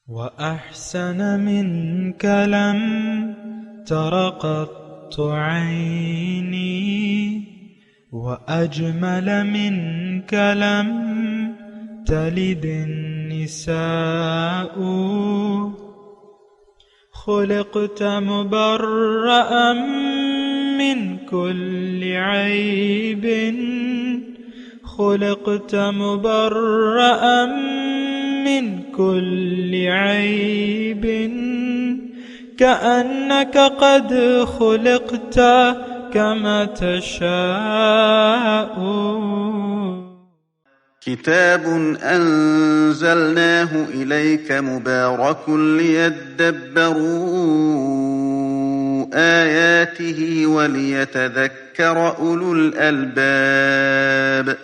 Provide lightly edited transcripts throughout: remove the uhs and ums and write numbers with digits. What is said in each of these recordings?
وأحسن منك لم تر قط عيني وأجمل منك لم تلد النساء خلقت مبرأ من كل عيب خلقت مبرأ من كل عيب كأنك قد خلقت كما تشاء. كتاب أنزلناه إليك مبارك ليدبروا آياته وليتذكر أولو الألباب.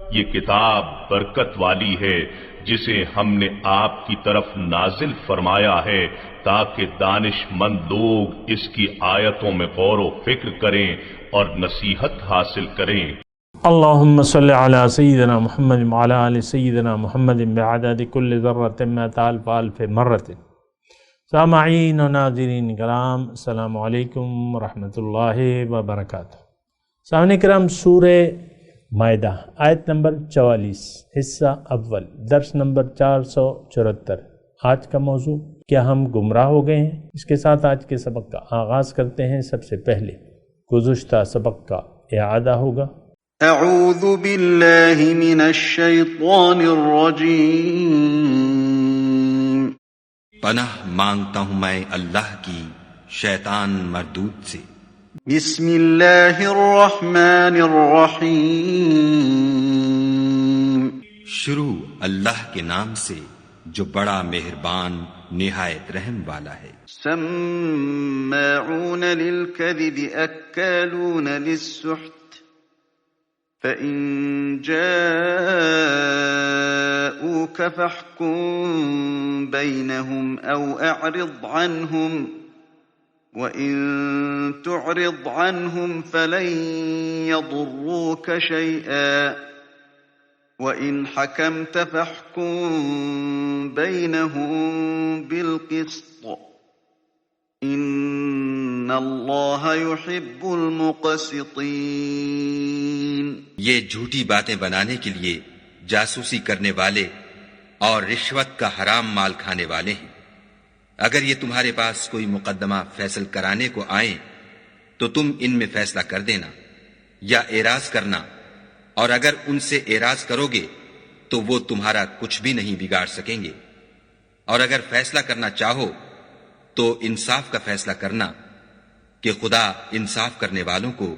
یہ کتاب برکت والی ہے جسے ہم نے آپ کی طرف نازل فرمایا ہے تاکہ دانش مند لوگ اس کی آیتوں میں غور و فکر کریں اور نصیحت حاصل کریں. اللہم صلی علی سیدنا محمد وعلی آل سیدنا محمد بعدد کل ذرۃ مئۃ الف الف مرۃ. سامعین و ناظرین کرام، السلام علیکم ورحمۃ اللہ وبرکاتہ. سامعین کرام، سورہ مائدہ آیت نمبر 44 حصہ اول درس نمبر 474. آج کا موضوع کیا ہم گمراہ ہو گئے ہیں؟ اس کے ساتھ آج کے سبق کا آغاز کرتے ہیں. سب سے پہلے گزشتہ سبق کا اعادہ ہوگا. اعوذ باللہ من الشیطان الرجیم. پناہ مانگتا ہوں میں اللہ کی شیطان مردود سے. بسم اللہ الرحمن الرحیم. شروع اللہ کے نام سے جو بڑا مہربان نہایت رحم والا ہے. سماعون للکذب اکالون للسحت فإن جاءوك فاحكم بينهم أو أعرض عنهم وإن تعرض عنهم فلن يضروك شيئا وإن حكمت فاحكم بينهم بالقسط إن الله يحب المقسطين. یہ جھوٹی باتیں بنانے کے لیے جاسوسی کرنے والے اور رشوت کا حرام مال کھانے والے ہیں. اگر یہ تمہارے پاس کوئی مقدمہ فیصل کرانے کو آئیں تو تم ان میں فیصلہ کر دینا یا اعراض کرنا، اور اگر ان سے اعراض کرو گے تو وہ تمہارا کچھ بھی نہیں بگاڑ سکیں گے. اور اگر فیصلہ کرنا چاہو تو انصاف کا فیصلہ کرنا کہ خدا انصاف کرنے والوں کو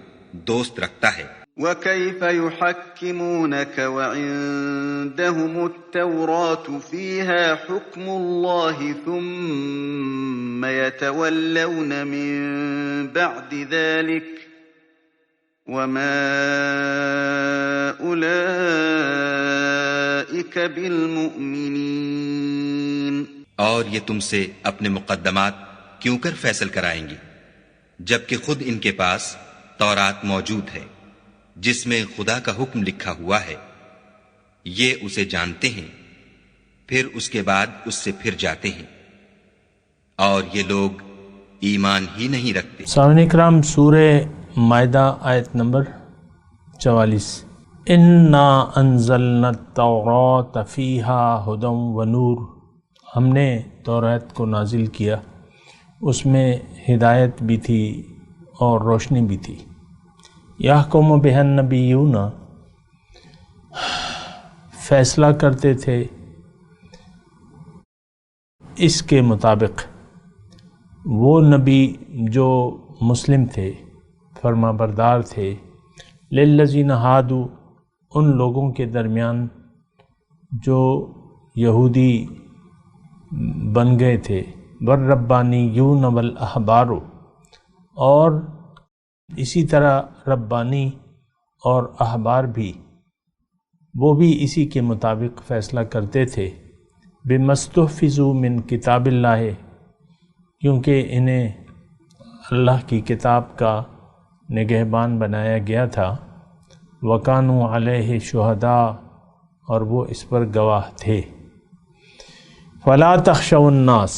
دوست رکھتا ہے. وَكَيْفَ يُحَكِّمُونَكَ وَعِندَهُمُ التَّوْرَاةُ فِيهَا حُكْمُ اللَّهِ ثُمَّ يَتَوَلَّوْنَ مِن بَعْدِ ذَلِكَ وَمَا أُولَئِكَ بِالْمُؤْمِنِينَ. اور یہ تم سے اپنے مقدمات کیوں کر فیصل کرائیں گے جبکہ خود ان کے پاس تورات موجود ہے جس میں خدا کا حکم لکھا ہوا ہے. یہ اسے جانتے ہیں پھر اس کے بعد اس سے پھر جاتے ہیں، اور یہ لوگ ایمان ہی نہیں رکھتے. سامعین کرام، سورہ مائدہ آیت نمبر 44. انا انزلنا التوراۃ فیہا ھدی ونور. ہم نے تورات کو نازل کیا، اس میں ہدایت بھی تھی اور روشنی بھی تھی. یحکم بہا النبیون، فیصلہ کرتے تھے اس کے مطابق وہ نبی جو مسلم تھے، فرما بردار تھے. للذین ہادوا، ان لوگوں کے درمیان جو یہودی بن گئے تھے. والربانیون والاحبار، اور اسی طرح ربانی اور احبار بھی، وہ بھی اسی کے مطابق فیصلہ کرتے تھے. بمستحفظوا من کتاب اللہ، کیونکہ انہیں اللہ کی کتاب کا نگہبان بنایا گیا تھا. وَكَانُوا عَلَيْهِ شُهَدَاءَ، اور وہ اس پر گواہ تھے. فلا تخشوا الناس،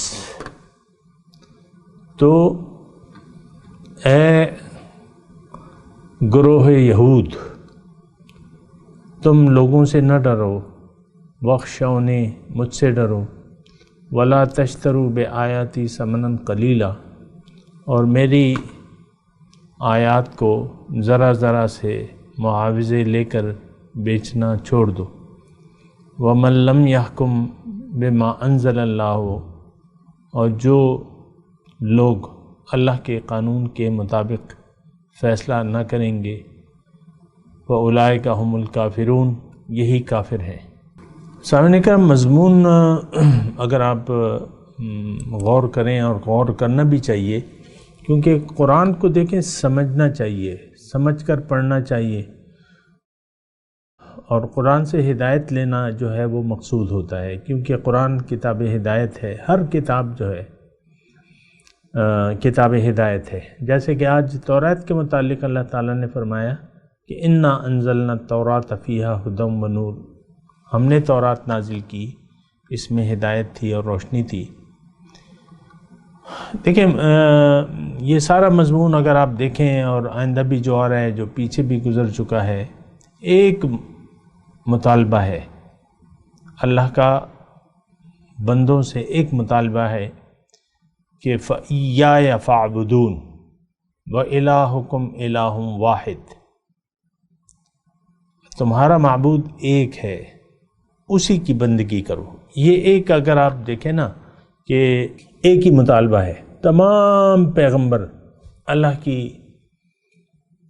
تو اے گروہ یہود تم لوگوں سے نہ ڈرو، واخشونی مجھ سے ڈرو، ولا تشتروا بآیاتی ثمنا قلیلا، اور میری آیات کو ذرا ذرا سے معاوضے لے کر بیچنا چھوڑ دو۔ ومن لم یحکم بما انزل اللہ، اور جو لوگ اللہ کے قانون کے مطابق فیصلہ نہ کریں گے فاولئک هم الکافرون، یہی کافر ہیں۔ سامعین کرام، مضمون اگر آپ غور کریں، اور غور کرنا بھی چاہیے، کیونکہ قرآن کو دیکھیں سمجھنا چاہیے، سمجھ کر پڑھنا چاہیے، اور قرآن سے ہدایت لینا جو ہے وہ مقصود ہوتا ہے، کیونکہ قرآن کتاب ہدایت ہے۔ ہر کتاب جو ہے کتاب ہدایت ہے۔ جیسے کہ آج توریت کے متعلق اللہ تعالیٰ نے فرمایا کہ انا انزلنا التوراۃ فیہا ھدی و نور، ہم نے تورات نازل کی، اس میں ہدایت تھی اور روشنی تھی۔ دیکھیں یہ سارا مضمون اگر آپ دیکھیں، اور آئندہ بھی جو آ رہا ہے، جو پیچھے بھی گزر چکا ہے، ایک مطالبہ ہے اللہ کا، بندوں سے ایک مطالبہ ہے کہ فَإِيَّايَ فَاعْبُدُونِ وَإِلَٰهُكُمْ إِلَٰهٌ وَاحِدٌ، تمہارا معبود ایک ہے، اسی کی بندگی کرو۔ یہ ایک اگر آپ دیکھیں نا کہ ایک ہی مطالبہ ہے، تمام پیغمبر اللہ کی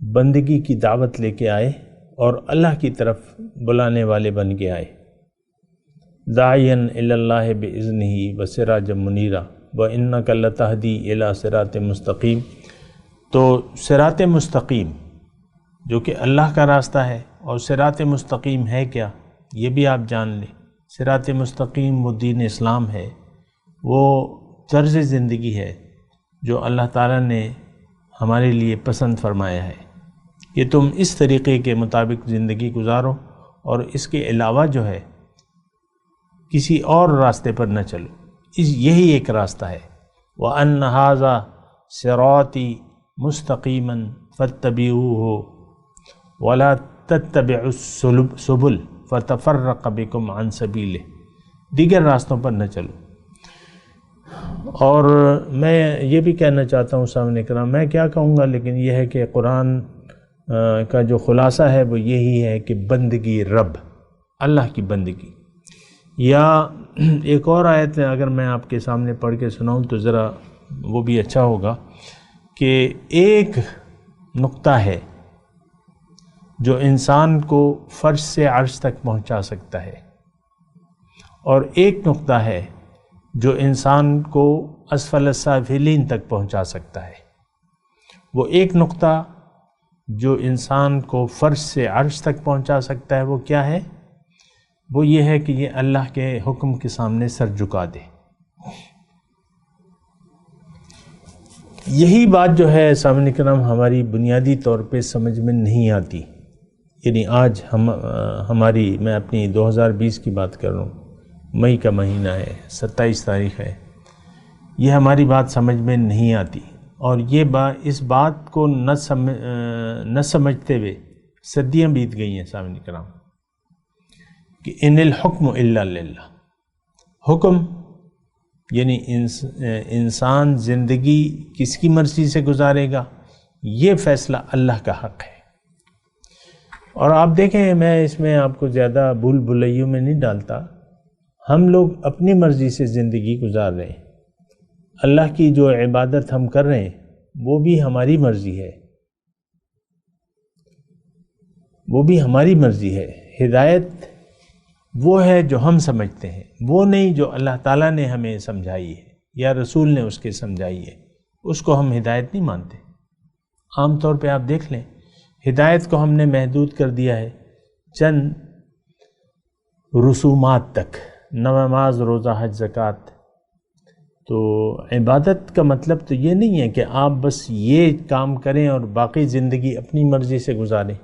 بندگی کی دعوت لے کے آئے اور اللہ کی طرف بلانے والے بن کے آئے۔ داعیا الی اللہ باذنہ وسراجا منیرا وانک لتہدی الی صراط مستقیم۔ تو صراط مستقیم جو کہ اللہ کا راستہ ہے، اور صراط مستقیم ہے کیا یہ بھی آپ جان لیں۔ صراط مستقیم وہ دین اسلام ہے، وہ طرز زندگی ہے جو اللہ تعالیٰ نے ہمارے لیے پسند فرمایا ہے کہ تم اس طریقے کے مطابق زندگی گزارو، اور اس کے علاوہ جو ہے کسی اور راستے پر نہ چلو، یہی ایک راستہ ہے۔ وَأَنَّ هَذَا صِرَاطِي مُسْتَقِيمًا فَاتَّبِعُوهُ وَلَا تَتَّبِعُوا السُّبُلَ فَتَفَرَّقَ بِكُمْ عَنْ سَبِيلِهِ، دیگر راستوں پر نہ چلو۔ اور میں یہ بھی کہنا چاہتا ہوں سامنے کرام، میں کیا کہوں گا، لیکن یہ ہے کہ قرآن کا جو خلاصہ ہے وہ یہی ہے کہ بندگی رب، اللہ کی بندگی۔ یا ایک اور آیت اگر میں آپ کے سامنے پڑھ کے سناؤں تو ذرا وہ بھی اچھا ہوگا، کہ ایک نقطہ ہے جو انسان کو فرش سے عرش تک پہنچا سکتا ہے، اور ایک نقطہ ہے جو انسان کو اسفل السافلین تک پہنچا سکتا ہے۔ وہ ایک نقطہ جو انسان کو فرش سے عرش تک پہنچا سکتا ہے وہ کیا ہے؟ وہ یہ ہے کہ یہ اللہ کے حکم کے سامنے سر جھکا دے۔ یہی بات جو ہے سامعین کرام ہماری بنیادی طور پہ سمجھ میں نہیں آتی، یعنی آج ہماری، میں اپنی 2020 کی بات کر رہا ہوں، مئی کا مہینہ ہے، 27 تاریخ ہے، یہ ہماری بات سمجھ میں نہیں آتی، اور یہ اس بات کو نہ سمجھتے ہوئے صدیاں بیت گئی ہیں سامعین کرام، کہ ان الحکم الا للہ، حکم یعنی انسان زندگی کس کی مرضی سے گزارے گا، یہ فیصلہ اللہ کا حق ہے۔ اور آپ دیکھیں، میں اس میں آپ کو زیادہ بھول بھلیوں میں نہیں ڈالتا، ہم لوگ اپنی مرضی سے زندگی گزار رہے ہیں، اللہ کی جو عبادت ہم کر رہے ہیں وہ بھی ہماری مرضی ہے، وہ بھی ہماری مرضی ہے۔ ہدایت وہ ہے جو ہم سمجھتے ہیں، وہ نہیں جو اللہ تعالیٰ نے ہمیں سمجھائی ہے یا رسول نے اس کے سمجھائی ہے، اس کو ہم ہدایت نہیں مانتے۔ عام طور پہ آپ دیکھ لیں، ہدایت کو ہم نے محدود کر دیا ہے چند رسومات تک، نماز، روزہ، حج، زکوٰۃ۔ تو عبادت کا مطلب تو یہ نہیں ہے کہ آپ بس یہ کام کریں اور باقی زندگی اپنی مرضی سے گزاریں،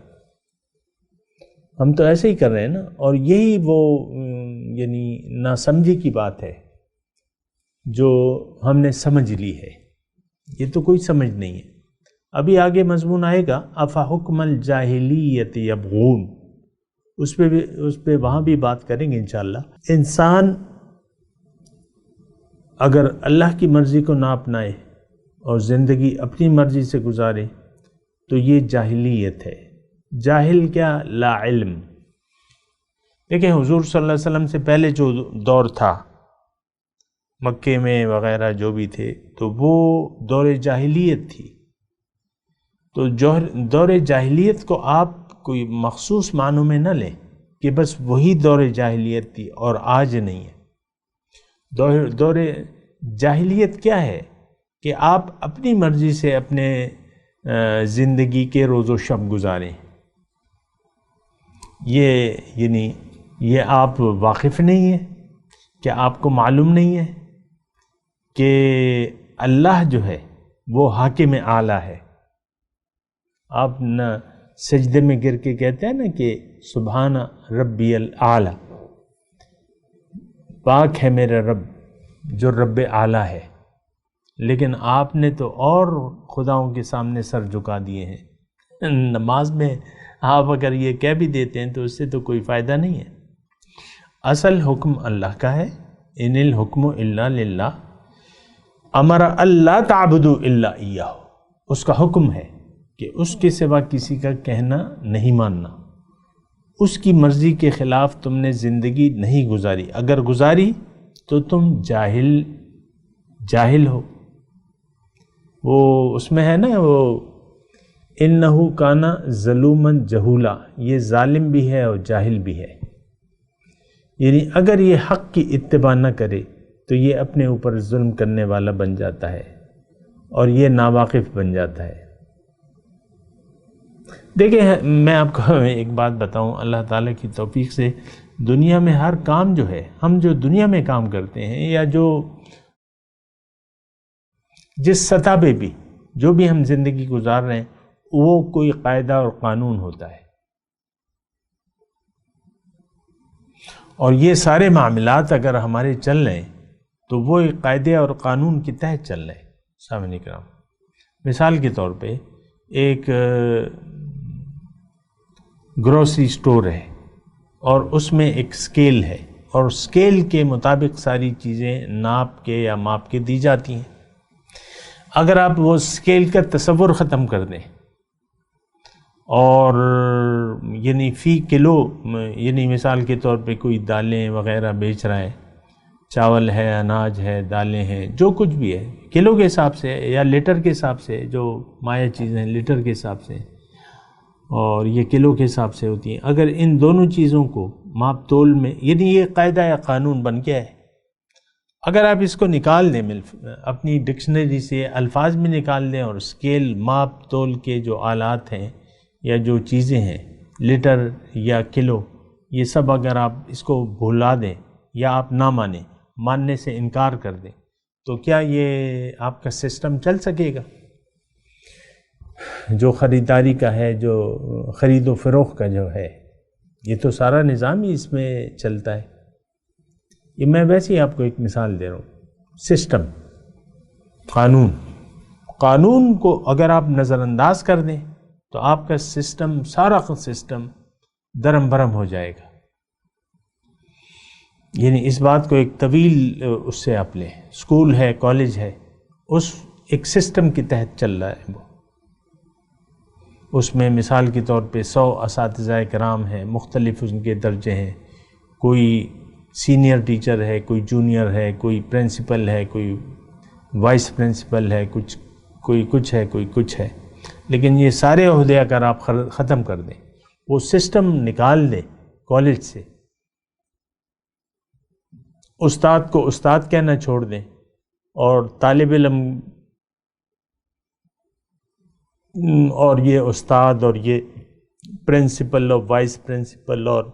ہم تو ایسے ہی کر رہے ہیں نا، اور یہی وہ یعنی ناسمجھی کی بات ہے جو ہم نے سمجھ لی ہے، یہ تو کوئی سمجھ نہیں ہے۔ ابھی آگے مضمون آئے گا افحکم الجاہلیت یبغون، اس پہ وہاں بھی بات کریں گے انشاءاللہ۔ انسان اگر اللہ کی مرضی کو نہ اپنائے اور زندگی اپنی مرضی سے گزارے تو یہ جاہلیت ہے۔ جاہل کیا؟ لا علم۔ دیکھیں حضور صلی اللہ علیہ وسلم سے پہلے جو دور تھا مکے میں وغیرہ جو بھی تھے، تو وہ دور جاہلیت تھی۔ تو دور جاہلیت کو آپ کوئی مخصوص معنوں میں نہ لیں کہ بس وہی دور جاہلیت تھی اور آج نہیں ہے۔ دور جاہلیت کیا ہے کہ آپ اپنی مرضی سے اپنے زندگی کے روز و شب گزاریں۔ یہ آپ واقف نہیں ہیں؟ کیا آپ کو معلوم نہیں ہے کہ اللہ جو ہے وہ حاکم اعلیٰ ہے؟ آپ نہ سجدے میں گر کے کہتے ہیں نا کہ سبحان ربی الاعلیٰ، پاک ہے میرا رب جو رب اعلیٰ ہے، لیکن آپ نے تو اور خداؤں کے سامنے سر جھکا دیے ہیں۔ نماز میں آپ اگر یہ کہہ بھی دیتے ہیں تو اس سے تو کوئی فائدہ نہیں ہے۔ اصل حکم اللہ کا ہے، ان الحکم الا للہ، امر اللہ تعبدوا الا ایاہ، اس کا حکم ہے کہ اس کے سوا کسی کا کہنا نہیں ماننا۔ اس کی مرضی کے خلاف تم نے زندگی نہیں گزاری، اگر گزاری تو تم جاہل ہو۔ وہ اس میں ہے نا وہ انہو کانا ظلومن جہولا، یہ ظالم بھی ہے اور جاہل بھی ہے۔ یعنی اگر یہ حق کی اتباع نہ کرے تو یہ اپنے اوپر ظلم کرنے والا بن جاتا ہے اور یہ ناواقف بن جاتا ہے۔ دیکھیں میں آپ کو ایک بات بتاؤں، اللہ تعالیٰ کی توفیق سے دنیا میں ہر کام جو ہے، ہم جو دنیا میں کام کرتے ہیں یا جو جس سطح پہ بھی جو بھی ہم زندگی گزار رہے ہیں، وہ کوئی قاعدہ اور قانون ہوتا ہے، اور یہ سارے معاملات اگر ہمارے چل رہے ہیں تو وہ ایک قاعدے اور قانون کے تحت چل رہے ہیں۔ سامعین کرام، مثال کے طور پہ ایک گروسری سٹور ہے اور اس میں ایک سکیل ہے، اور سکیل کے مطابق ساری چیزیں ناپ کے یا ماپ کے دی جاتی ہیں۔ اگر آپ وہ سکیل کا تصور ختم کر دیں اور یعنی فی کلو، یعنی مثال کے طور پہ کوئی دالیں وغیرہ بیچ رہا ہے، چاول ہے، اناج ہے، دالیں ہیں، جو کچھ بھی ہے، کلو کے حساب سے یا لیٹر کے حساب سے، جو مایع چیزیں لیٹر کے حساب سے اور یہ کلو کے حساب سے ہوتی ہیں، اگر ان دونوں چیزوں کو ماپ تول میں، یعنی یہ قاعدہ یا قانون بن گیا ہے، اگر آپ اس کو نکال دیں اپنی ڈکشنری سے، الفاظ میں نکال دیں، اور اسکیل ماپ تول کے جو آلات ہیں یا جو چیزیں ہیں، لیٹر یا کلو، یہ سب اگر آپ اس کو بھلا دیں یا آپ نہ ماننے سے انکار کر دیں، تو کیا یہ آپ کا سسٹم چل سکے گا؟ جو خریداری کا ہے، جو خرید و فروخت کا جو ہے، یہ تو سارا نظام ہی اس میں چلتا ہے۔ یہ میں ویسے ہی آپ کو ایک مثال دے رہا ہوں۔ سسٹم، قانون کو اگر آپ نظر انداز کر دیں تو آپ کا سسٹم، سارا سسٹم درم برم ہو جائے گا۔ یعنی اس بات کو ایک طویل اس سے آپ لیں، اسکول ہے، کالج ہے، اس ایک سسٹم کے تحت چل رہا ہے وہ۔ اس میں مثال کے طور پہ 100 اساتذہ کرام ہیں، مختلف ان کے درجے ہیں، کوئی سینئر ٹیچر ہے، کوئی جونیئر ہے، کوئی پرنسپل ہے، کوئی وائس پرنسپل ہے، کوئی کچھ ہے، کوئی کچھ ہے، لیکن یہ سارے عہدے اگر آپ ختم کر دیں، وہ سسٹم نکال دیں کالج سے، استاد کو استاد کہنا چھوڑ دیں اور طالب علم اور یہ استاد اور یہ پرنسپل اور وائس پرنسپل اور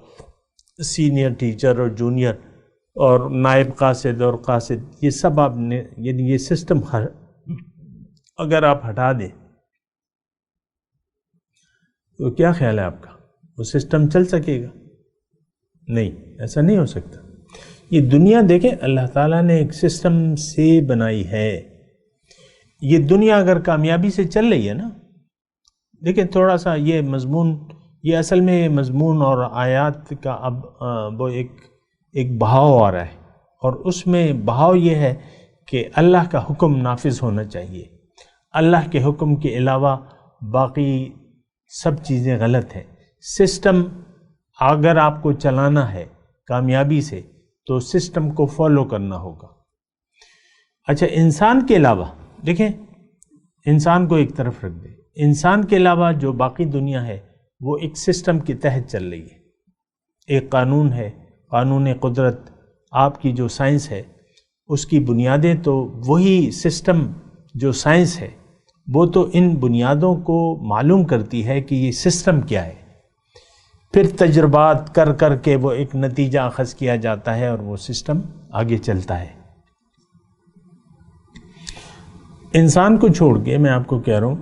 سینئر ٹیچر اور جونیئر اور نائب قاصد اور قاصد، یہ سب آپ نے، یعنی یہ سسٹم اگر آپ ہٹا دیں تو کیا خیال ہے آپ کا؟ وہ سسٹم چل سکے گا؟ نہیں، ایسا نہیں ہو سکتا، یہ دنیا دیکھیں اللہ تعالیٰ نے ایک سسٹم سے بنائی ہے. یہ دنیا اگر کامیابی سے چل رہی ہے نا، دیکھیں تھوڑا سا یہ مضمون، یہ اصل میں یہ مضمون اور آیات کا اب وہ ایک بہاؤ آ رہا ہے، اور اس میں بہاؤ یہ ہے کہ اللہ کا حکم نافذ ہونا چاہیے. اللہ کے حکم کے علاوہ باقی سب چیزیں غلط ہیں. سسٹم اگر آپ کو چلانا ہے کامیابی سے تو سسٹم کو فالو کرنا ہوگا. اچھا، انسان کے علاوہ دیکھیں، انسان کو ایک طرف رکھ دیں، انسان کے علاوہ جو باقی دنیا ہے وہ ایک سسٹم کے تحت چل رہی ہے. ایک قانون ہے، قانون قدرت. آپ کی جو سائنس ہے اس کی بنیادیں تو وہی سسٹم جو سائنس ہے وہ تو ان بنیادوں کو معلوم کرتی ہے کہ یہ سسٹم کیا ہے. پھر تجربات کر کر کے وہ ایک نتیجہ اخذ کیا جاتا ہے اور وہ سسٹم آگے چلتا ہے. انسان کو چھوڑ کے میں آپ کو کہہ رہا ہوں،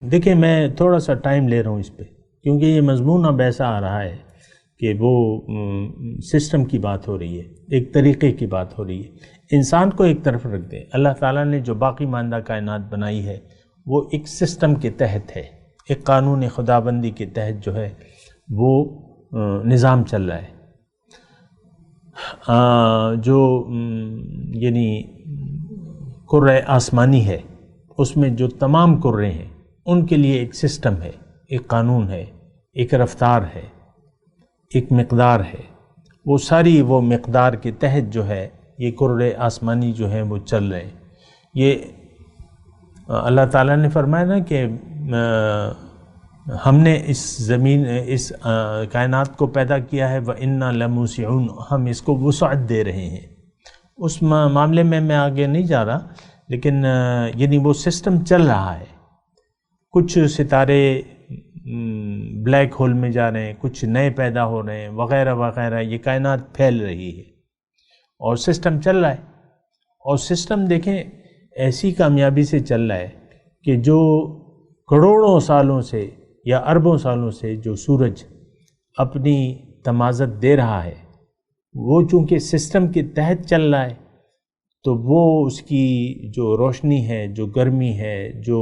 دیکھیں میں تھوڑا سا ٹائم لے رہا ہوں اس پہ، کیونکہ یہ مضمون اب ایسا آ رہا ہے کہ وہ سسٹم کی بات ہو رہی ہے، ایک طریقے کی بات ہو رہی ہے. انسان کو ایک طرف رکھ دیں. اللہ تعالیٰ نے جو باقی ماندہ کائنات بنائی ہے وہ ایک سسٹم کے تحت ہے، ایک قانون خداوندی کے تحت جو ہے وہ نظام چل رہا ہے. جو یعنی کرۂ آسمانی ہے اس میں جو تمام کرے ہیں ان کے لیے ایک سسٹم ہے، ایک قانون ہے، ایک رفتار ہے، ایک مقدار ہے. وہ ساری وہ مقدار کے تحت جو ہے یہ کرۂ آسمانی جو ہیں وہ چل رہے ہیں. یہ اللہ تعالیٰ نے فرمایا نا کہ ہم نے اس زمین، اس کائنات کو پیدا کیا ہے وَإِنَّا لَمُوسِعُونَ، ہم اس کو وسعت دے رہے ہیں. اس معاملے میں آگے نہیں جا رہا، لیکن یعنی وہ سسٹم چل رہا ہے. کچھ ستارے بلیک ہول میں جا رہے ہیں، کچھ نئے پیدا ہو رہے ہیں وغیرہ وغیرہ. یہ کائنات پھیل رہی ہے اور سسٹم چل رہا ہے. اور سسٹم دیکھیں ایسی کامیابی سے چل رہا ہے کہ جو کروڑوں سالوں سے یا اربوں سالوں سے جو سورج اپنی تمازت دے رہا ہے وہ چونکہ سسٹم کے تحت چل رہا ہے تو وہ اس کی جو روشنی ہے، جو گرمی ہے، جو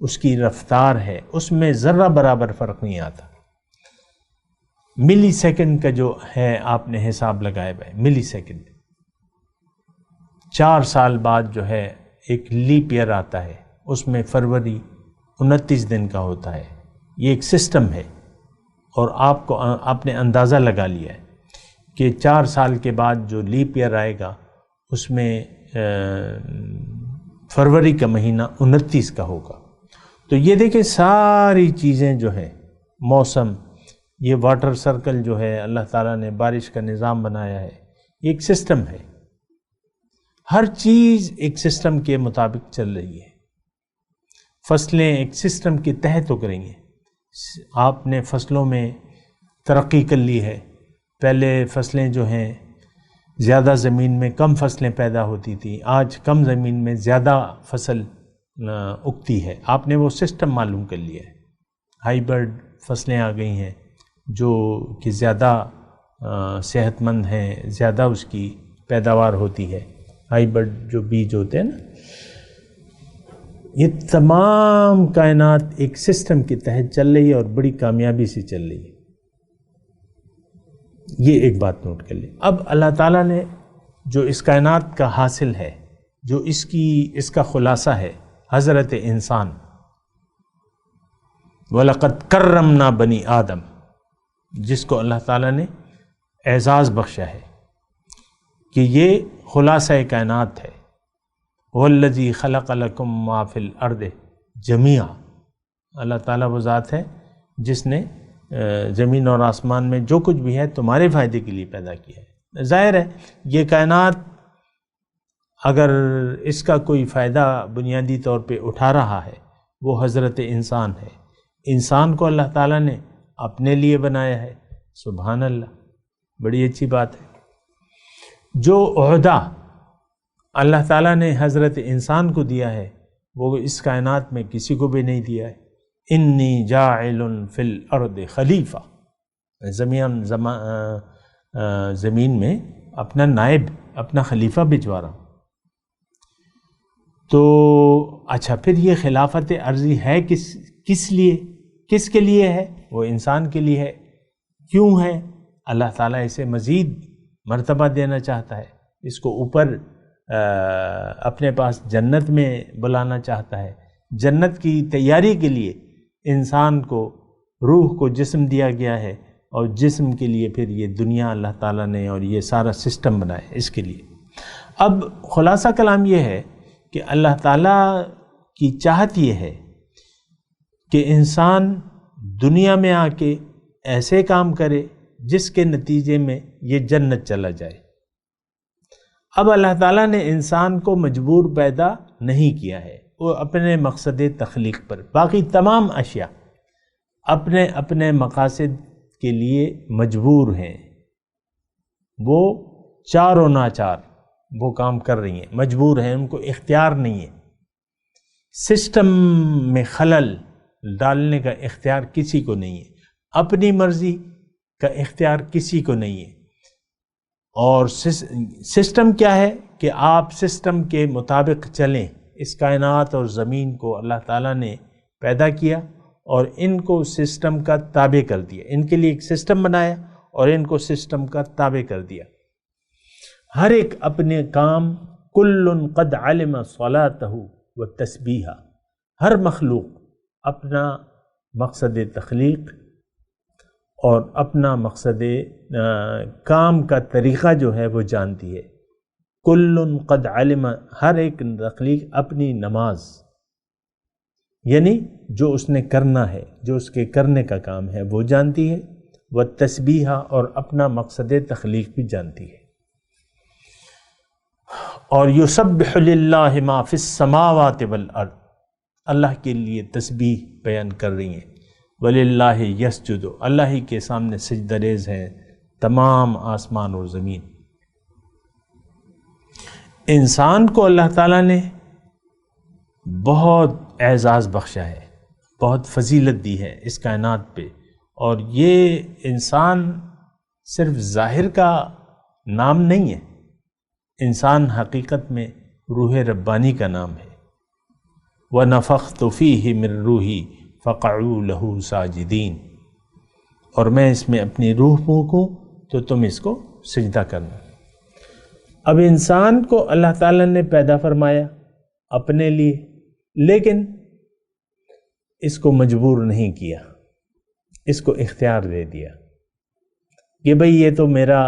اس کی رفتار ہے، اس میں ذرہ برابر فرق نہیں آتا. ملی سیکنڈ کا جو ہے آپ نے حساب لگائے ہوئے، ملی سیکنڈ 4 سال بعد جو ہے ایک لیپ ایئر آتا ہے، اس میں فروری 29 دن کا ہوتا ہے. یہ ایک سسٹم ہے اور آپ نے اندازہ لگا لیا ہے کہ 4 سال کے بعد جو لیپ ایئر آئے گا اس میں فروری کا مہینہ 29 کا ہوگا. تو یہ دیکھیں ساری چیزیں جو ہیں، موسم، یہ واٹر سرکل جو ہے اللہ تعالیٰ نے بارش کا نظام بنایا ہے، یہ ایک سسٹم ہے. ہر چیز ایک سسٹم کے مطابق چل رہی ہے. فصلیں ایک سسٹم کے تحت اگ رہی ہیں. آپ نے فصلوں میں ترقی کر لی ہے. پہلے فصلیں جو ہیں زیادہ زمین میں کم فصلیں پیدا ہوتی تھیں، آج کم زمین میں زیادہ فصل اگتی ہے. آپ نے وہ سسٹم معلوم کر لیا ہے. ہائیبرڈ فصلیں آ گئی ہیں جو کہ زیادہ صحت مند ہیں، زیادہ اس کی پیداوار ہوتی ہے. ہائیبرڈ جو بیج ہوتے ہیں نا، یہ تمام کائنات ایک سسٹم کے تحت چل رہی ہے اور بڑی کامیابی سے چل رہی ہے. یہ ایک بات نوٹ کر لیں. اب اللہ تعالیٰ نے جو اس کائنات کا حاصل ہے، جو اس کا خلاصہ ہے، حضرت انسان، وَلَقَدْ كَرَّمْنَا بَنِي آدم، جس کو اللہ تعالیٰ نے اعزاز بخشا ہے کہ یہ خلاصہ کائنات ہے. وَالَّذِي خَلَقَ لَكُم مَّا فِي الْأَرْضِ جَمِيعًا، اللہ تعالیٰ وہ ذات ہے جس نے زمین اور آسمان میں جو کچھ بھی ہے تمہارے فائدے کے لیے پیدا کیا ہے. ظاہر ہے یہ کائنات اگر اس کا کوئی فائدہ بنیادی طور پہ اٹھا رہا ہے وہ حضرت انسان ہے. انسان کو اللہ تعالیٰ نے اپنے لیے بنایا ہے. سبحان اللہ، بڑی اچھی بات ہے. جو عہدہ اللہ تعالیٰ نے حضرت انسان کو دیا ہے وہ اس کائنات میں کسی کو بھی نہیں دیا ہے. انی جاعل فی الارض خلیفہ، زمین میں اپنا نائب، اپنا خلیفہ بھجوا رہا ہوں۔ تو اچھا، پھر یہ خلافت عرضی ہے کس لیے، کس کے لیے ہے؟ وہ انسان کے لیے ہے۔ کیوں ہے؟ اللہ تعالیٰ اسے مزید مرتبہ دینا چاہتا ہے، اس کو اوپر اپنے پاس جنت میں بلانا چاہتا ہے۔ جنت کی تیاری کے لیے انسان کو، روح کو جسم دیا گیا ہے، اور جسم کے لیے پھر یہ دنیا اللہ تعالیٰ نے اور یہ سارا سسٹم بنایا ہے اس کے لیے۔ اب خلاصہ کلام یہ ہے کہ اللہ تعالیٰ کی چاہت یہ ہے کہ انسان دنیا میں آ کے ایسے کام کرے جس کے نتیجے میں یہ جنت چلا جائے۔ اب اللہ تعالیٰ نے انسان کو مجبور پیدا نہیں کیا ہے، وہ اپنے مقصد تخلیق پر، باقی تمام اشیاء اپنے اپنے مقاصد کے لیے مجبور ہیں، وہ چار و ناچار وہ کام کر رہی ہیں، مجبور ہیں، ان کو اختیار نہیں ہے۔ سسٹم میں خلل ڈالنے کا اختیار کسی کو نہیں ہے، اپنی مرضی کا اختیار کسی کو نہیں ہے۔ اور سسٹم کیا ہے کہ آپ سسٹم کے مطابق چلیں۔ اس کائنات اور زمین کو اللہ تعالیٰ نے پیدا کیا اور ان کو سسٹم کا تابع کر دیا، ان کے لیے ایک سسٹم بنایا اور ان کو سسٹم کا تابع کر دیا۔ ہر ایک اپنے کام، کل قد علم صلاتہ و تسبیحہ، ہر مخلوق اپنا مقصد تخلیق اور اپنا مقصد کام کا طریقہ جو ہے وہ جانتی ہے۔ کل قد علم، ہر ایک تخلیق اپنی نماز، یعنی جو اس نے کرنا ہے، جو اس کے کرنے کا کام ہے وہ جانتی ہے، وہ تسبیحہ، اور اپنا مقصد تخلیق بھی جانتی ہے۔ اور یسبح للہ ما فی السماوات والارض، اللہ کے لیے تسبیح بیان کر رہی ہیں۔ وَلِلَّهِ يَسْجُدُ، اللہ ہی کے سامنے سجدہ ریز ہیں تمام آسمان اور زمین۔ انسان کو اللہ تعالیٰ نے بہت اعزاز بخشا ہے، بہت فضیلت دی ہے اس کائنات پہ، اور یہ انسان صرف ظاہر کا نام نہیں ہے، انسان حقیقت میں روح ربانی کا نام ہے۔ وَنَفَخْتُ فِيهِ مِن رُوحِي فَقَعُوا لَهُ سَاجِدِينَ، اور میں اس میں اپنی روح پھونکوں تو تم اس کو سجدہ کرنا۔ اب انسان کو اللہ تعالیٰ نے پیدا فرمایا اپنے لیے، لیکن اس کو مجبور نہیں کیا، اس کو اختیار دے دیا کہ بھئی یہ تو میرا،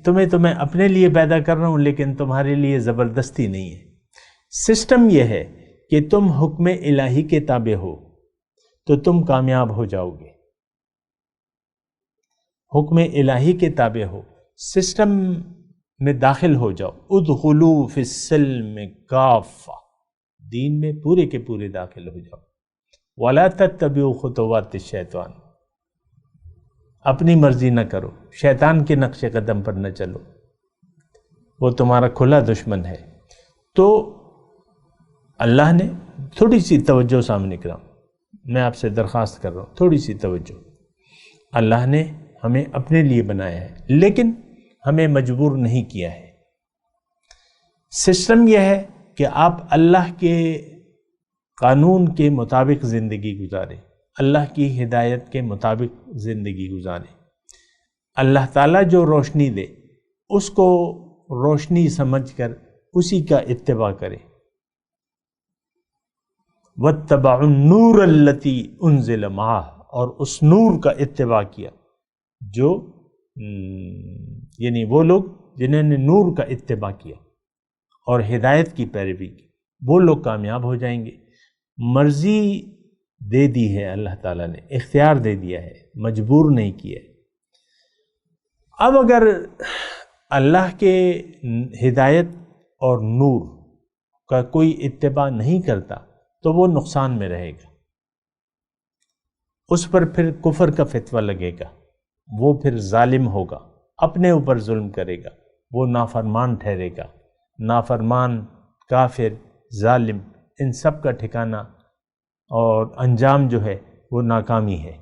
تمہیں تو میں اپنے لیے پیدا کر رہا ہوں، لیکن تمہارے لیے زبردستی نہیں ہے۔ سسٹم یہ ہے کہ تم حکم الہی کے تابع ہو تو تم کامیاب ہو جاؤ گے، حکم الہی کے تابع ہو، سسٹم میں داخل ہو جاؤ۔ ادخلوا فی السلم کافہ، دین میں پورے کے پورے داخل ہو جاؤ۔ ولا تتبعوا خطوات الشیطان، اپنی مرضی نہ کرو، شیطان کے نقش قدم پر نہ چلو، وہ تمہارا کھلا دشمن ہے۔ تو اللہ نے تھوڑی سی توجہ سامنے کرا، میں آپ سے درخواست کر رہا ہوں، تھوڑی سی توجہ۔ اللہ نے ہمیں اپنے لیے بنایا ہے، لیکن ہمیں مجبور نہیں کیا ہے۔ سسٹم یہ ہے کہ آپ اللہ کے قانون کے مطابق زندگی گزاریں، اللہ کی ہدایت کے مطابق زندگی گزاریں۔ اللہ تعالیٰ جو روشنی دے اس کو روشنی سمجھ کر اسی کا اتباع کریں۔ وَاتَّبَعُوا النُّورَ الَّتِي أُنزِلَ مَعَهُ، اور اس نور کا اتباع کیا جو یعنی وہ لوگ جنہوں نے نور کا اتباع کیا اور ہدایت کی پیروی کی، وہ لوگ کامیاب ہو جائیں گے۔ مرضی دے دی ہے اللہ تعالیٰ نے، اختیار دے دیا ہے، مجبور نہیں کیا ہے۔ اب اگر اللہ کے ہدایت اور نور کا کوئی اتباع نہیں کرتا تو وہ نقصان میں رہے گا، اس پر پھر کفر کا فتویٰ لگے گا، وہ پھر ظالم ہوگا، اپنے اوپر ظلم کرے گا، وہ نافرمان ٹھہرے گا۔ نافرمان، کافر، ظالم، ان سب کا ٹھکانہ اور انجام جو ہے وہ ناکامی ہے۔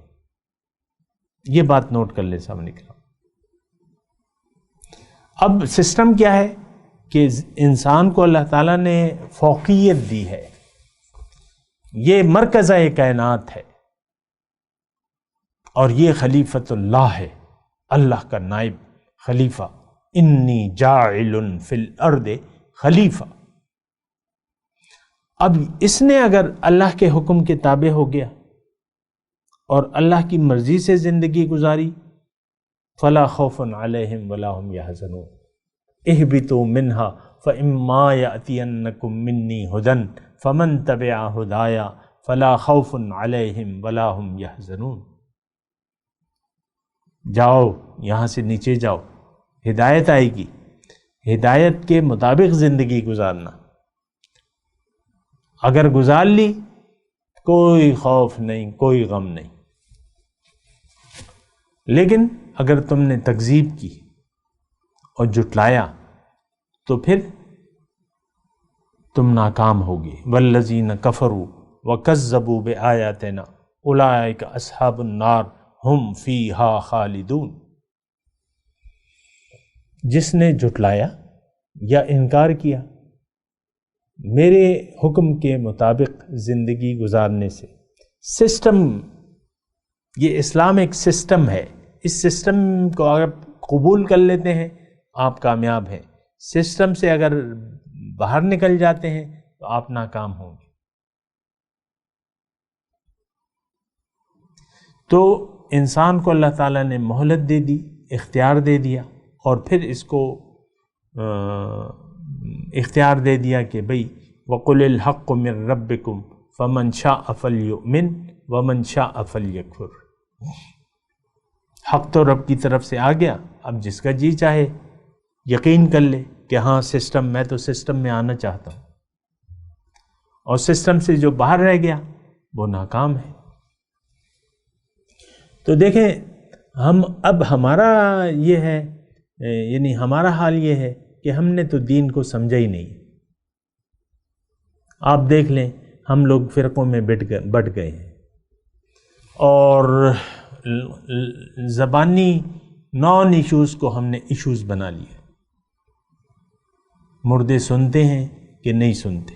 یہ بات نوٹ کر لیں سامنے کا۔ اب سسٹم کیا ہے کہ انسان کو اللہ تعالیٰ نے فوقیت دی ہے، یہ مرکزہ کائنات ہے، اور یہ خلیفۃ اللہ ہے، اللہ کا نائب خلیفہ، انی جاعل فی الارض خلیفہ۔ اب اس نے اگر اللہ کے حکم کے تابع ہو گیا اور اللہ کی مرضی سے زندگی گزاری، فلا خوف علیہم ولا هم يحزنون اہبطوا منها فإما يأتینکم منی ھدی فمن تبع ھدایا فلا خوف علیہم ولا هم يحزنون۔ جاؤ، یہاں سے نیچے جاؤ، ہدایت آئے گی، ہدایت کے مطابق زندگی گزارنا، اگر گزار لی کوئی خوف نہیں، کوئی غم نہیں۔ لیکن اگر تم نے تکذیب کی اور جھٹلایا تو پھر تم ناکام ہوگے۔ والذین کفروا وکذبوا بآیاتنا اولئک اصحاب النار ہم فیہا خالدون۔ جس نے جھٹلایا یا انکار کیا میرے حکم کے مطابق زندگی گزارنے سے، سسٹم، یہ اسلام ایک سسٹم ہے، اس سسٹم کو اگر قبول کر لیتے ہیں آپ کامیاب ہیں، سسٹم سے اگر باہر نکل جاتے ہیں تو آپ ناکام ہوں گے۔ تو انسان کو اللہ تعالیٰ نے مہلت دے دی، اختیار دے دیا، اور پھر اس کو اختیار دے دیا کہ بھئی وَقُلِ الْحَقُّ مِن رَبِّكُمْ فَمَنْ شَاءَ فَلْيُؤْمِنْ وَمَنْ شَاءَ فَلْيَكْفُرْ۔ حق تو رب کی طرف سے آ گیا، اب جس کا جی چاہے یقین کر لے کہ ہاں سسٹم، میں تو سسٹم میں آنا چاہتا ہوں، اور سسٹم سے جو باہر رہ گیا وہ ناکام ہے۔ تو دیکھیں اب ہمارا یہ ہے، یعنی ہمارا حال یہ ہے کہ ہم نے تو دین کو سمجھا ہی نہیں۔ آپ دیکھ لیں ہم لوگ فرقوں میں بٹ گئے ہیں، اور زبانی نان ایشوز کو ہم نے ایشوز بنا لیا۔ مردے سنتے ہیں کہ نہیں سنتے،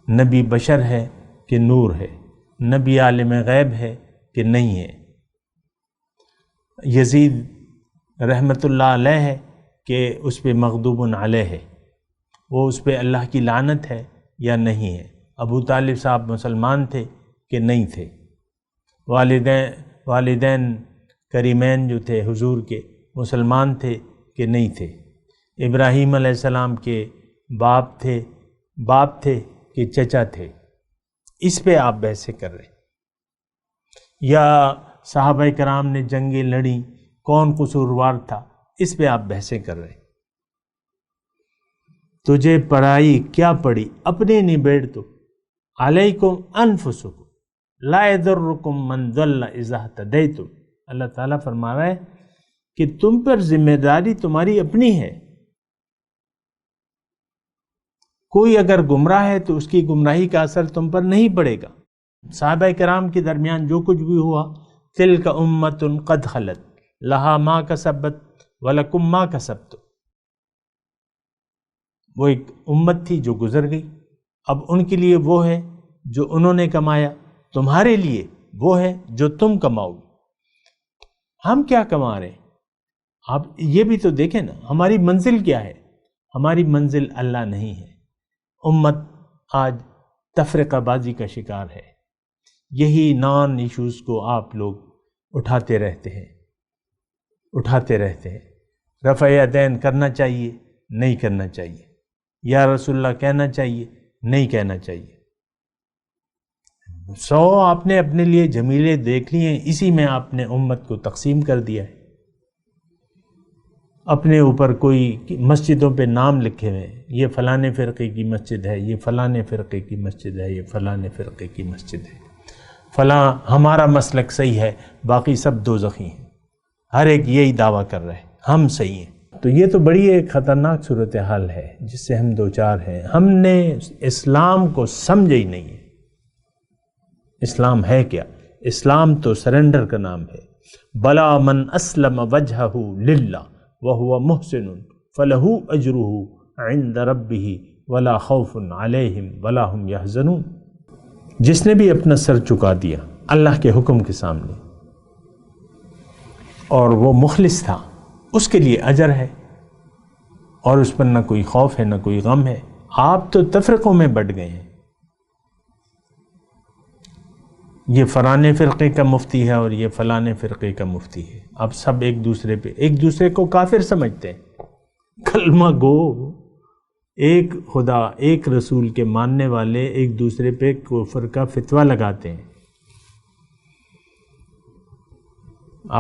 نبی بشر ہے کہ نور ہے، نبی عالم غیب ہے کہ نہیں ہے، یزید رحمت اللہ علیہ ہے کہ اس پہ مغضوب علیہ ہے، وہ اس پہ اللہ کی لعنت ہے یا نہیں ہے، ابو طالب صاحب مسلمان تھے کہ نہیں تھے، والدین کریمین جو تھے حضور کے مسلمان تھے کہ نہیں تھے، ابراہیم علیہ السلام کے باپ تھے کہ چچا تھے، اس پہ آپ بحثیں کر رہے ہیں۔ یا صحابہ کرام نے جنگیں لڑیں، کون قصوروار تھا، اس پہ آپ بحثیں کر رہے ہیں۔ تجھے پڑھائی کیا پڑھی، اپنے نبیڑ تو، علیکم انفسکم لا یضرکم من ضل اذا اہتدیتم۔ اللہ تعالیٰ فرما رہا ہے کہ تم پر ذمہ داری تمہاری اپنی ہے، کوئی اگر گمراہ ہے تو اس کی گمراہی کا اثر تم پر نہیں پڑے گا۔ صحابہ کرام کے درمیان جو کچھ بھی ہوا، تلک امۃ قد خلت لہا ما کسبت ولکم ما کسبتم، وہ ایک امت تھی جو گزر گئی، اب ان کے لیے وہ ہے جو انہوں نے کمایا، تمہارے لیے وہ ہے جو تم کماؤ گے۔ ہم کیا کما رہے ہیں؟ آپ یہ بھی تو دیکھیں نا، ہماری منزل کیا ہے؟ ہماری منزل اللہ نہیں ہے۔ امت آج تفرقہ بازی کا شکار ہے، یہی نان ایشوز کو آپ لوگ اٹھاتے رہتے ہیں۔ رفع یدین کرنا چاہیے، نہیں کرنا چاہیے، یا رسول اللہ کہنا چاہیے، نہیں کہنا چاہیے۔ 100 آپ نے اپنے لیے جمیلے دیکھ لیے ہیں، اسی میں آپ نے امت کو تقسیم کر دیا ہے۔ اپنے اوپر کوئی مسجدوں پہ نام لکھے ہوئے ہیں، یہ فلانے فرقے کی مسجد ہے، یہ فلانے فرقے کی مسجد ہے، یہ فلانے فرقے کی مسجد ہے، فلاں ہمارا مسلک صحیح ہے، باقی سب دوزخی ہیں۔ ہر ایک یہی دعویٰ کر رہے ہیں ہم صحیح ہیں۔ تو یہ تو بڑی ایک خطرناک صورتحال ہے جس سے ہم دوچار ہیں۔ ہم نے اسلام کو سمجھا ہی نہیں ہے۔ اسلام ہے کیا؟ اسلام تو سرنڈر کا نام ہے۔ بلا من اسلم وجہہ للہ وہو محسن فَلَهُ أَجْرُهُ عِنْدَ رَبِّهِ وَلَا خَوْفٌ عَلَيْهِمْ وَلَا هُمْ يَحْزَنُونَ۔ جس نے بھی اپنا سر چکا دیا اللہ کے حکم کے سامنے اور وہ مخلص تھا، اس کے لیے اجر ہے اور اس پر نہ کوئی خوف ہے نہ کوئی غم ہے۔ آپ تو تفرقوں میں بٹ گئے ہیں، یہ فلانے فرقے کا مفتی ہے اور یہ فلانے فرقے کا مفتی ہے، اب سب ایک دوسرے کو کافر سمجھتے ہیں۔ کلمہ گو، ایک خدا ایک رسول کے ماننے والے ایک دوسرے پہ کفر کا فتویٰ لگاتے ہیں۔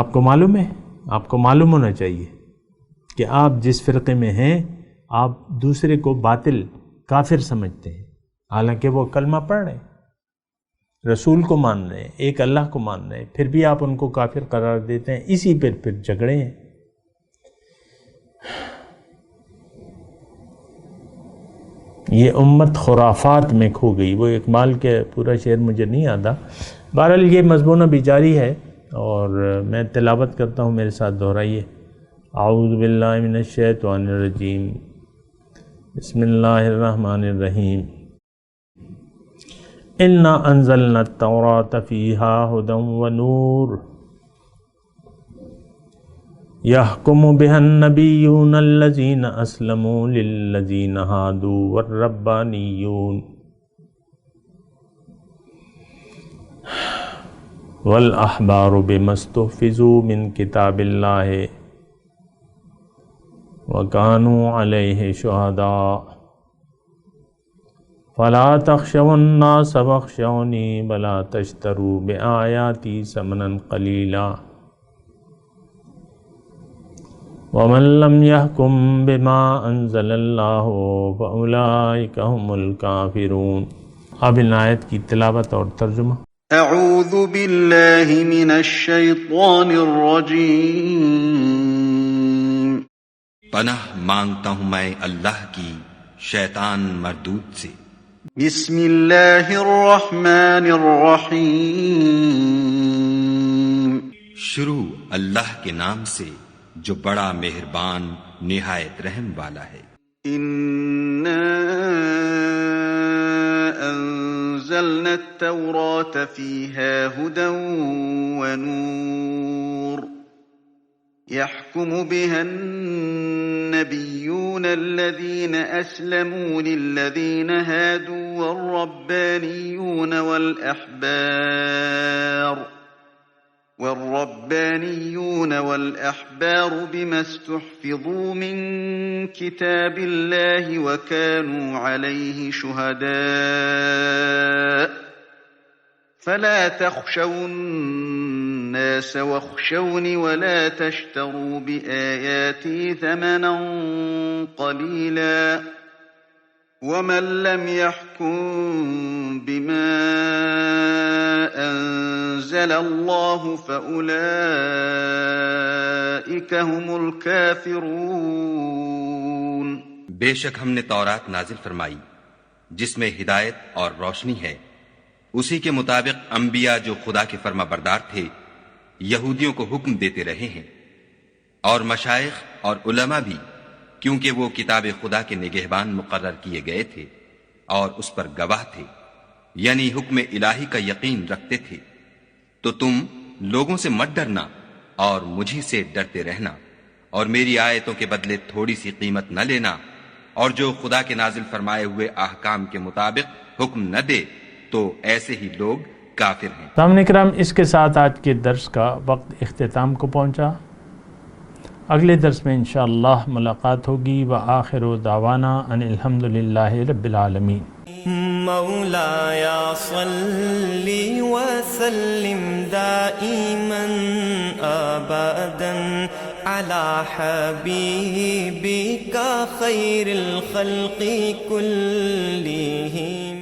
آپ کو معلوم ہے، آپ کو معلوم ہونا چاہیے کہ آپ جس فرقے میں ہیں آپ دوسرے کو باطل کافر سمجھتے ہیں، حالانکہ وہ کلمہ پڑھ رہے ہیں، رسول کو مان رہے ہیں، ایک اللہ کو مان رہے ہیں، پھر بھی آپ ان کو کافر قرار دیتے ہیں۔ اسی پر پھر جھگڑے ہیں۔ یہ امت خرافات میں کھو گئی، وہ اقبال کے پورا شعر مجھے نہیں آتا، بہرحال یہ مضمون ابھی جاری ہے اور میں تلاوت کرتا ہوں، میرے ساتھ دہرائیے۔ اعوذ باللہ من الشیطان الرجیم، بسم اللہ الرحمن الرحیم۔ انا انزلنا التوراۃ فیہا ھدی ونور یحکم بها النبیون الذین اسلموا للذین ھادوا والربانیون والاحبار بما استحفظوا من کتاب اللہ وکانوا علیہ شہداء فلا تخشوا الناس واخشونی ولا تشتروا بآیاتی ثمنا قلیلا ومن لم يحكم بما انزل اللہ فاولئک هم الکافرون۔ اب ان آیت کی تلاوت اور ترجمہ۔ اعوذ باللہ من الشیطان الرجیم۔ پناہ مانگتا ہوں میں اللہ کی شیطان مردود سے۔ بسم اللہ الرحمن الرحیم۔ شروع اللہ کے نام سے جو بڑا مہربان نہایت رحم والا ہے۔ انا انزلنا التوراۃ فیہا ھدی ونور يحكم بها النبيون الذين أسلموا للذين هادوا والربانيون والأحبار بما استحفظوا من كتاب الله وكانوا عليه شهداء فلا تخشوا الناس واخشوني ولا تشتروا بآياتي ثمنا قليلا ومن لم يحكم بما أنزل الله فأولئك هم الكافرون۔ بے شک ہم نے تورات نازل فرمائی جس میں ہدایت اور روشنی ہے، اسی کے مطابق انبیاء جو خدا کے فرما بردار تھے یہودیوں کو حکم دیتے رہے ہیں، اور مشائخ اور علماء بھی، کیونکہ وہ کتاب خدا کے نگہبان مقرر کیے گئے تھے اور اس پر گواہ تھے، یعنی حکم الہی کا یقین رکھتے تھے۔ تو تم لوگوں سے مت ڈرنا اور مجھی سے ڈرتے رہنا، اور میری آیتوں کے بدلے تھوڑی سی قیمت نہ لینا، اور جو خدا کے نازل فرمائے ہوئے احکام کے مطابق حکم نہ دے تو ایسے ہی لوگ کافر ہیں۔ سامعین کرام، اس کے ساتھ آج کے درس کا وقت اختتام کو پہنچا۔ اگلے درس میں انشاءاللہ ملاقات ہوگی۔ وآخر دعوانا ان الحمدللہ رب العالمین۔ مولایا صلی وسلم دائما ابدا علی حبیبک خیر الخلق کلہم۔